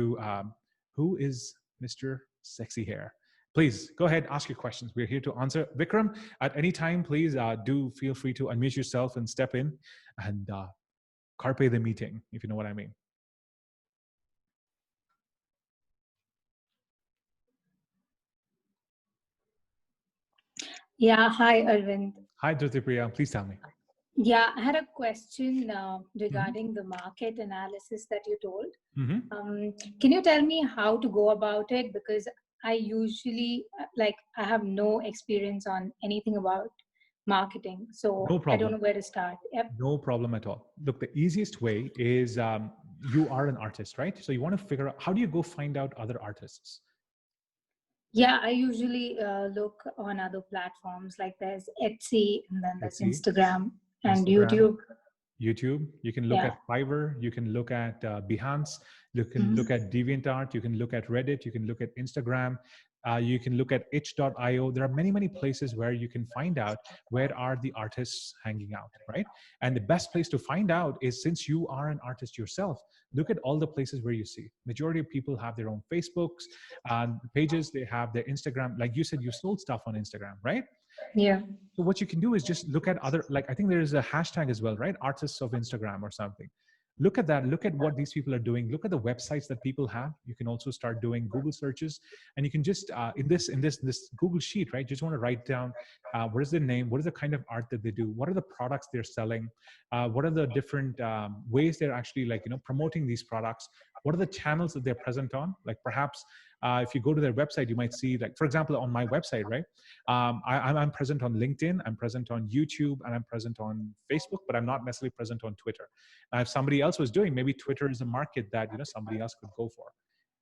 who is Mr. Sexy Hair. Please go ahead, ask your questions. We're here to answer. Vikram, at any time, please do feel free to unmute yourself and step in and carpe the meeting, if you know what I mean. Yeah, hi, Arvind. Hi, Dhruti. Please tell me. Yeah, I had a question regarding the market analysis that you told. Can you tell me how to go about it? Because I usually, I have no experience on anything about marketing. So no problem. I don't know where to start. Yep. No problem at all. Look, the easiest way is you are an artist, right? So you want to figure out, how do you go find out other artists? Yeah, I usually look on other platforms, like there's Etsy, and then there's Instagram and YouTube. You can look at Fiverr, you can look at Behance, you can look at DeviantArt, you can look at Reddit, you can look at Instagram, you can look at itch.io. There are many places where you can find out where are the artists hanging out, right? And the best place to find out is, since you are an artist yourself, look at all the places where you see. Majority of people have their own Facebooks pages, they have their Instagram. Like you said, you sold stuff on Instagram, right? Yeah. So what you can do is just look at other, like I think there is a hashtag as well, right? Artists of Instagram or something. Look at that. Look at what these people are doing. Look at the websites that people have. You can also start doing Google searches, and you can just in this Google sheet, right? Just want to write down what is their name, what is the kind of art that they do, what are the products they're selling, what are the different ways they're actually promoting these products, what are the channels that they're present on. Like perhaps if you go to their website, you might see, like for example, on my website, right? I'm present on LinkedIn, I'm present on YouTube, and I'm present on Facebook, but I'm not necessarily present on Twitter. Now, if somebody else was doing, maybe Twitter is a market that somebody else could go for,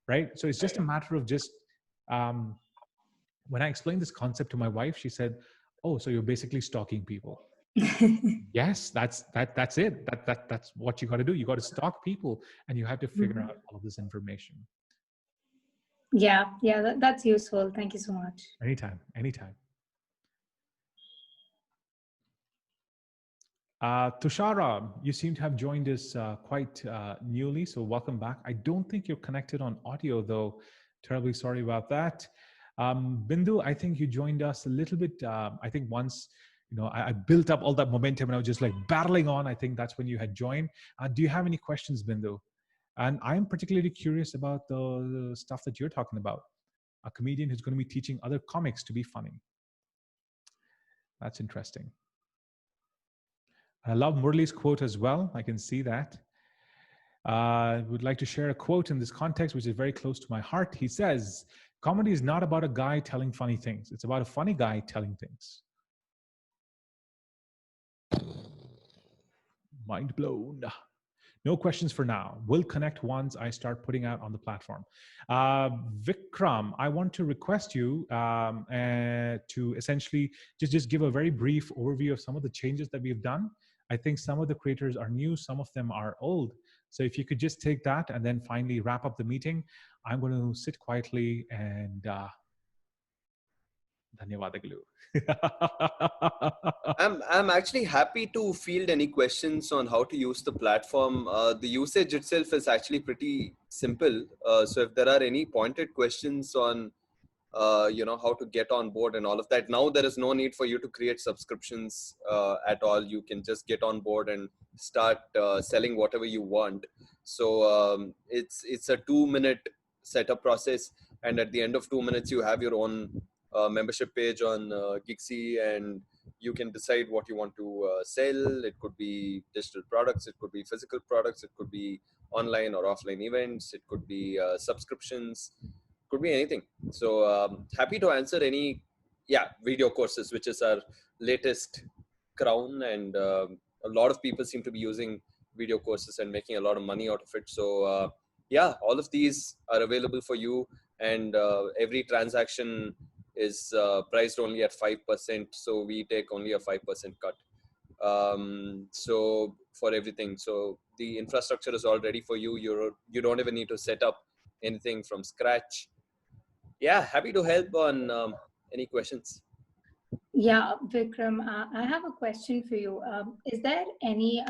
right? So it's just a matter of just when I explained this concept to my wife, she said, "Oh, so you're basically stalking people." Yes, that's it. That's what you got to do. You got to stalk people, and you have to figure out all of this information. Yeah, that's useful. Thank you so much. Anytime. Tushara, you seem to have joined us quite newly, so welcome back. I don't think you're connected on audio, though. Terribly sorry about that. Bindu, I think you joined us a little bit. I think once, I built up all that momentum and I was just like battling on. I think that's when you had joined. Do you have any questions, Bindu? And I'm particularly curious about the stuff that you're talking about. A comedian who's going to be teaching other comics to be funny. That's interesting. I love Murli's quote as well. I can see that. I would like to share a quote in this context, which is very close to my heart. He says, comedy is not about a guy telling funny things. It's about a funny guy telling things. Mind blown. No questions for now. We'll connect once I start putting out on the platform. Vikram, I want to request you to essentially just give a very brief overview of some of the changes that we've done. I think some of the creators are new, some of them are old. So if you could just take that and then finally wrap up the meeting, I'm going to sit quietly and Dhanyavadagaloo. I'm actually happy to field any questions on how to use the platform. The usage itself is actually pretty simple. So if there are any pointed questions on how to get on board and all of that, now there is no need for you to create subscriptions at all. You can just get on board and start selling whatever you want. So it's a 2-minute setup process, and at the end of 2 minutes you have your own membership page on Gigsy, and you can decide what you want to sell. It could be digital products, it could be physical products, it could be online or offline events, it could be subscriptions, could be anything. So happy to answer any video courses, which is our latest crown, and a lot of people seem to be using video courses and making a lot of money out of it. So all of these are available for you, and every transaction is priced only at 5%, so we take only a 5% cut. So for everything, so the infrastructure is all ready for you. You don't even need to set up anything from scratch. Happy to help on any questions. Yeah, Vikram, I have a question for you. Is there any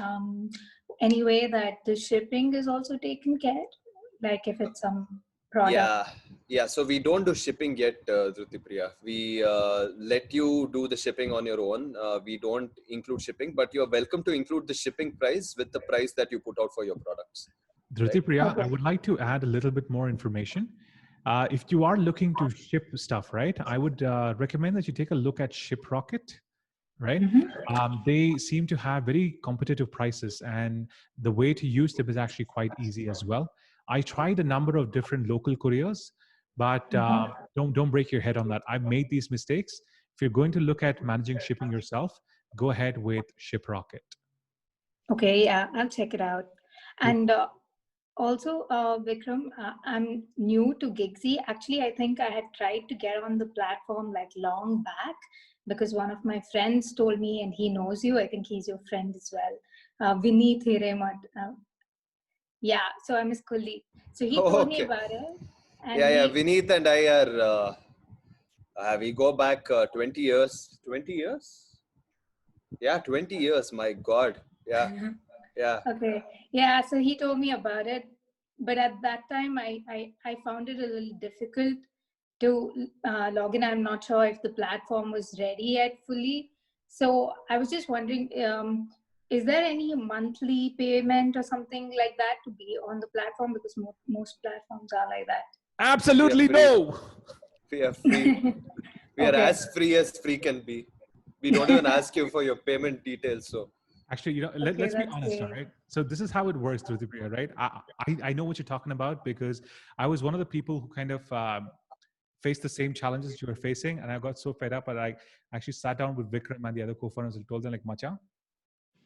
way that the shipping is also taken care? Like if it's some product? So we don't do shipping yet, Dhrutipriya. We let you do the shipping on your own. We don't include shipping, but you're welcome to include the shipping price with the price that you put out for your products. Dhrutipriya, right? Okay. I would like to add a little bit more information. If you are looking to ship stuff, right, I would recommend that you take a look at ShipRocket, right? Mm-hmm. They seem to have very competitive prices, and the way to use them is actually quite easy as well. I tried a number of different local couriers, but don't break your head on that. I've made these mistakes. If you're going to look at managing shipping yourself, go ahead with ShipRocket. Okay, yeah, I'll check it out. And also, Vikram, I'm new to Gigsy. Actually, I think I had tried to get on the platform like long back because one of my friends told me, and he knows you. I think he's your friend as well. Vineet Hiremat. Yeah, so I'm his colleague. So he told me about it. And Vineet and I are, we go back 20 years. 20 years? Yeah, 20 years. My God. Yeah. Yeah. Okay. Yeah. So he told me about it, but at that time I found it a little difficult to log in. I'm not sure if the platform was ready yet fully. So I was just wondering, is there any monthly payment or something like that to be on the platform? Because most platforms are like that. Absolutely no. We are free. We are as free can be. We don't even ask you for your payment details. So actually, let's be honest, all right? So this is how it works, Dhrutipriya, right? I know what you're talking about because I was one of the people who kind of faced the same challenges you were facing, and I got so fed up, and I actually sat down with Vikram and the other co-founders and told them, like, Macha,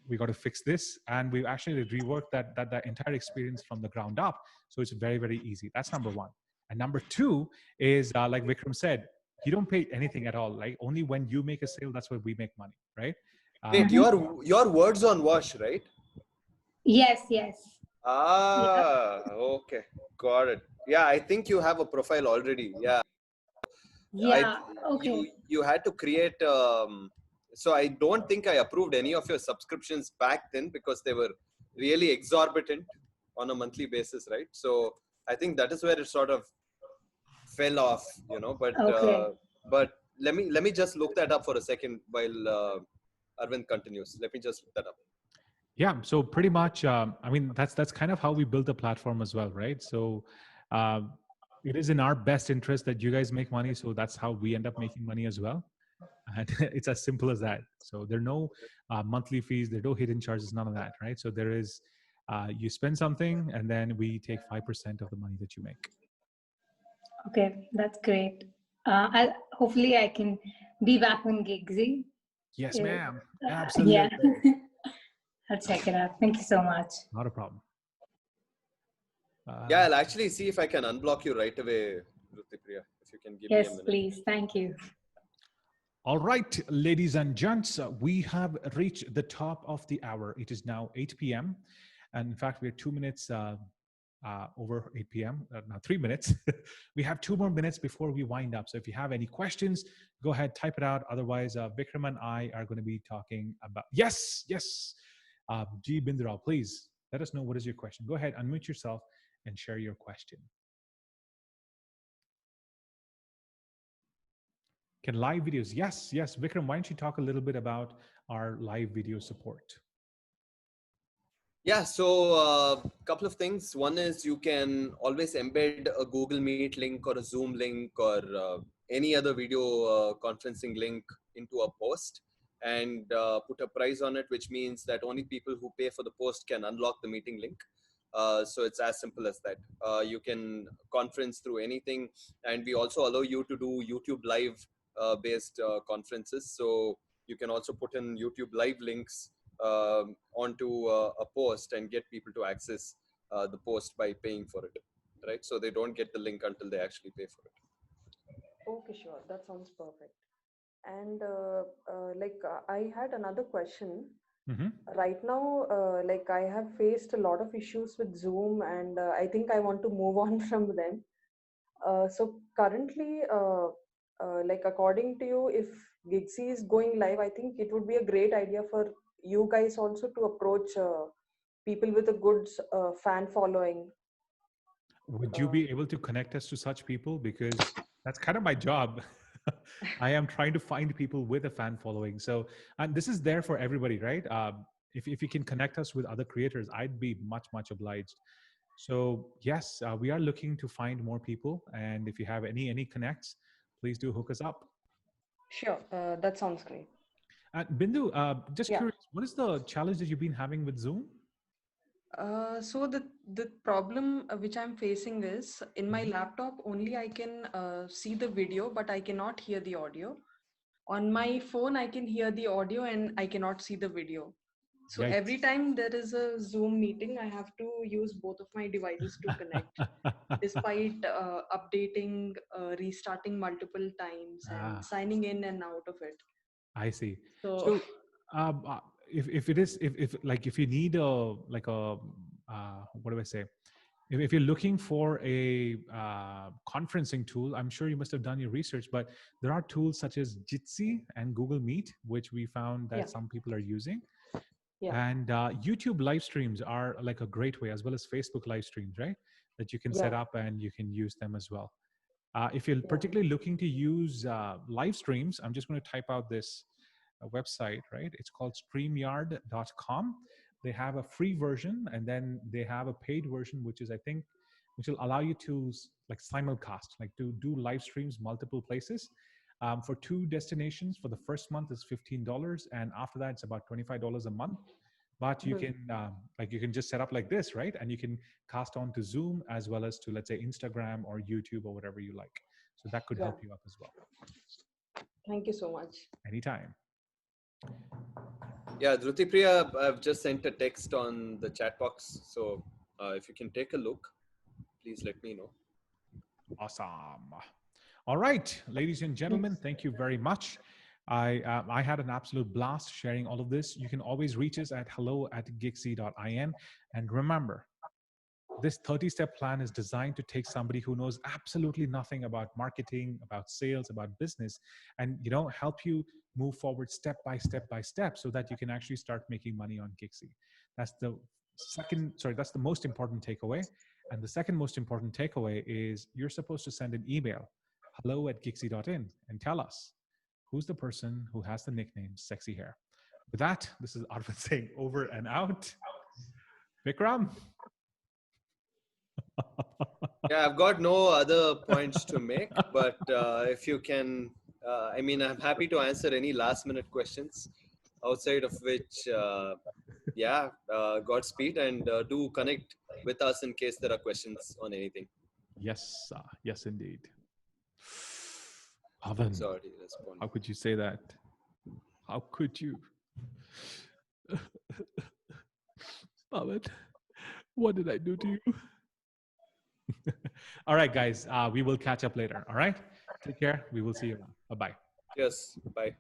we got to fix this, and we actually reworked that entire experience from the ground up. So it's very, very easy. That's number one. And number two is, like Vikram said, you don't pay anything at all. Like only when you make a sale, that's where we make money, right? Wait, your words on Wash, right? Yes. Okay, got it. Yeah, I think you have a profile already. Yeah. Okay. You had to create. So I don't think I approved any of your subscriptions back then because they were really exorbitant on a monthly basis, right? So I think that is where it sort of fell off, But but let me just look that up for a second while Arvind continues. Let me just look that up. Yeah, so pretty much, I mean, that's kind of how we build the platform as well, right? So uh, it is in our best interest that you guys make money, so that's how we end up making money as well. And it's as simple as that. So there are no monthly fees, there are no hidden charges, none of that, right? So there is, you spend something, and then we take 5% of the money that you make. Okay, that's great. Hopefully I can be back on Gigsy. Yes, ma'am. Yeah, Absolutely. I'll check it out. Thank you so much. Not a problem. Yeah, I'll actually see if I can unblock you right away, Rutipriya, if you can give me a Yes, minute. please. Thank you. All right, ladies and gents, we have reached the top of the hour. It is now 8 p.m. And in fact, we're 2 minutes over 8 p.m. Now 3 minutes. We have 2 more minutes before we wind up. So if you have any questions, go ahead, type it out. Otherwise, Vikram and I are going to be talking about. Yes. G. Bindarao, please let us know what is your question. Go ahead, unmute yourself and share your question. Can live videos? Yes. Vikram, why don't you talk a little bit about our live video support? Yeah, so a couple of things. One is you can always embed a Google Meet link or a Zoom link or any other video conferencing link into a post and put a price on it, which means that only people who pay for the post can unlock the meeting link. So it's as simple as that. You can conference through anything, and we also allow you to do YouTube live based conferences. So you can also put in YouTube live links onto a post and get people to access the post by paying for it, right? So they don't get the link until they actually pay for it. Okay, sure. That sounds perfect. And I had another question. Mm-hmm. Right now, I have faced a lot of issues with Zoom, and I think I want to move on from them. So currently, according to you, if Gigsy is going live, I think it would be a great idea for you guys also to approach people with a good fan following. Would you be able to connect us to such people? Because that's kind of my job. I am trying to find people with a fan following. So, and this is there for everybody, right? If you can connect us with other creators, I'd be much obliged. So yes, we are looking to find more people. And if you have any connects, please do hook us up. Sure, that sounds great. Bindu, just curious, what is the challenge that you've been having with Zoom? So the problem which I'm facing is in my laptop only I can see the video, but I cannot hear the audio. On my phone, I can hear the audio and I cannot see the video. So Yikes. every time there is a Zoom meeting, I have to use both of my devices to connect, despite updating, restarting multiple times, and signing in and out of it. I see. So If you need what do I say? If you're looking for a conferencing tool, I'm sure you must have done your research, but there are tools such as Jitsi and Google Meet, which we found that some people are using. Yeah. And YouTube live streams are like a great way, as well as Facebook live streams, right? That you can set up and you can use them as well. If you're particularly looking to use live streams, I'm just going to type out this website, right? It's called StreamYard.com. They have a free version, and then they have a paid version, which will allow you to like simulcast, like to do live streams multiple places. For 2 destinations, for the first month is $15, and after that it's about $25 a month. But you can you can just set up like this, right? And you can cast on to Zoom as well as to, let's say, Instagram or YouTube or whatever you like. So that could help you up as well. Thank you so much. Anytime. Yeah, Dhrutipriya, I've just sent a text on the chat box. So if you can take a look, please let me know. Awesome. All right, ladies and gentlemen, thank you very much. I had an absolute blast sharing all of this. You can always reach us at hello@gigsy.in. And remember, this 30-step plan is designed to take somebody who knows absolutely nothing about marketing, about sales, about business, and help you move forward step by step so that you can actually start making money on Gigsy. That's the most important takeaway. And the second most important takeaway is you're supposed to send an email, hello@gigsy.in, and tell us who's the person who has the nickname Sexy Hair. With that, this is Arvind saying over and out. Vikram? Yeah, I've got no other points to make, but if you can, I mean, I'm happy to answer any last minute questions, outside of which, Godspeed, and do connect with us in case there are questions on anything. Yes, yes, indeed. Pavan, Sorry, respond. how could you say that? How could you? Pavan, what did I do to you? All right, guys, we will catch up later. All right, take care. We will see you around. Bye-bye. Yes, bye.